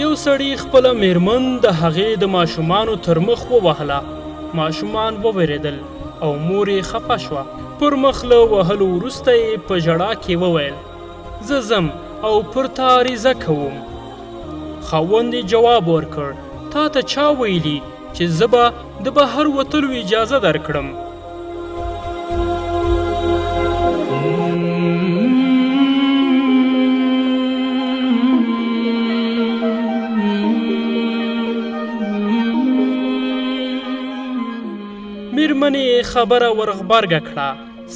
یو سړي خپله میرمن د هغې د ماشومانو تر مخ ووهله. ماشومان وویرېدل او مور یې خفه شوه. پر مخ له وهلو وروسته یې په ژړا کې وویل زه ځم او پر تا عریضه کوم. خاوند یې جواب ورکړ تا ته چا ویلي چې زه به د بهر وتلو اجازه درکړم؟ میرمنې خبره ورغبرګه کړه.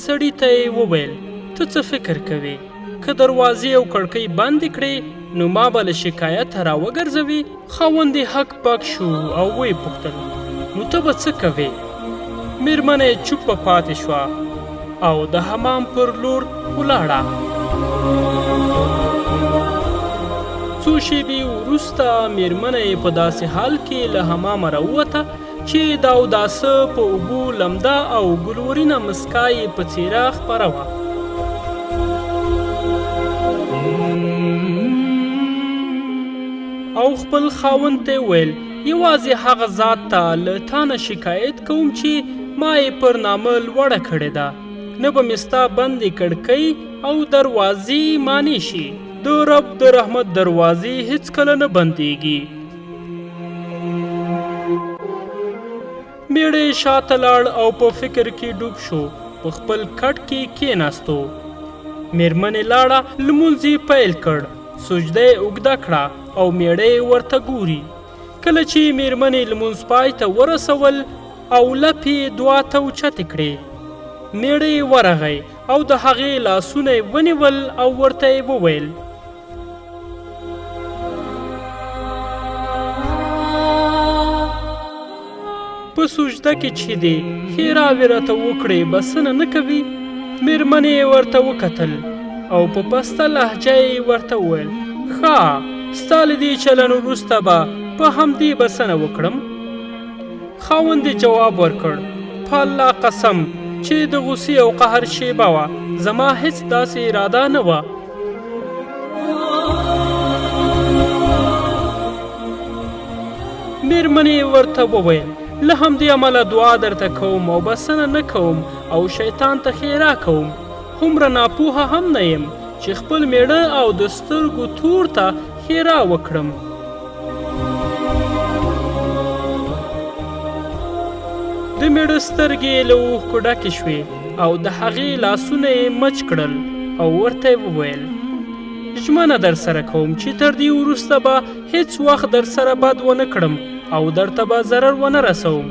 سړي ته یې وویل ته څه فکر کوې؟ که دروازې او کړکۍ بندې کړې نو ما به له شکایته راوګرځوي؟ خاوند یې هک پک شو او ویې پوښتل نو ته به څه کوې؟ میرمنه یې چوپه پاتې شوه او د حمام پر لور ولاړه. څو شېبې وروسته میرمنه یې په داسې حال کې له حمامه راووته چې د اوداسه په اوبو لمده او ګلورینه مسکا یې په څېره خپره وه. او خپل خاوند ته ویل یوازې هغه ذات ته له تا نه شکایت کوم چې ما یې پر نامه لوړه کړې ده. نه به مې ستا بندې کړکۍ او دروازې مانع شي. د رب د رحمت دروازې هیڅکله نه بندېږي. میړه یې شاته لاړ او په فکر کې ډوب شو. په خپل کټ کې کېناستو. میرمنې لاړه لمونځ یې پیل کړ. سجده یې اوږده کړه او میړه یې ورته ګوري. کله چې میرمنې لمونځ پای ته ورسول او لپې یې دعا ته اوچتې کړې میړه یې ورغی او د هغې لاسونه یې ونیول او ورته یې وویل په سجده کې چې دی ښېراوې راته وکړې بسنه نه کوي؟ میرمنې یې ورته وکتل او په پسته لهجه یې ورته وویل ښه ستا له دې چلن وروسته به په همدې بسنه وکړم. خاوند یې جواب ورکړ په الله قسم چې د غصې او قهر شیبه وه زما هیڅ داسې اراده نه وه. میرمنې ورته وویل له همدې امله دعا درته کوم او بسنه نه کوم او شیطان ته ښېرا کوم. هومره ناپوهه هم نه یم چې خپل میړه او د سترګو تور ته ښېرا وکړم. د میړه سترګې له اوښکو ډکې شوې او د هغې لاسونه یې مچ کړل او ورته یې وویل ژمنه در سره کوم چې تر دې وروسته به هیڅ وخت در سره بد ونه کړم او درته به ضرر ونه رسوم.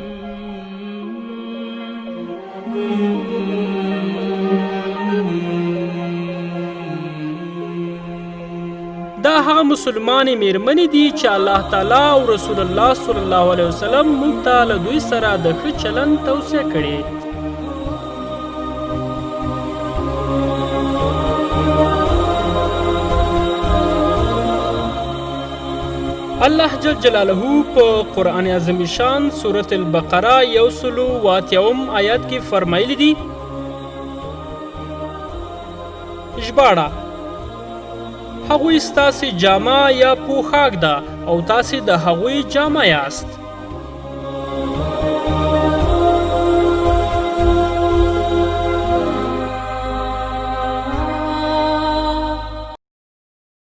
دا هغه مسلمانې میرمنې دي چې الله تعالی او رسول الله صلی الله علیه وسلم موږ ته له دوی سره د ښه چلند توصیه کړې. الله جل جلاله په قرآن عظیم شان سورة البقره 180 آیات کې فرمایلی دي ژباړه هغوی ستاسې جامه یا پوښاک ده او تاسې د هغوی جامه یاست.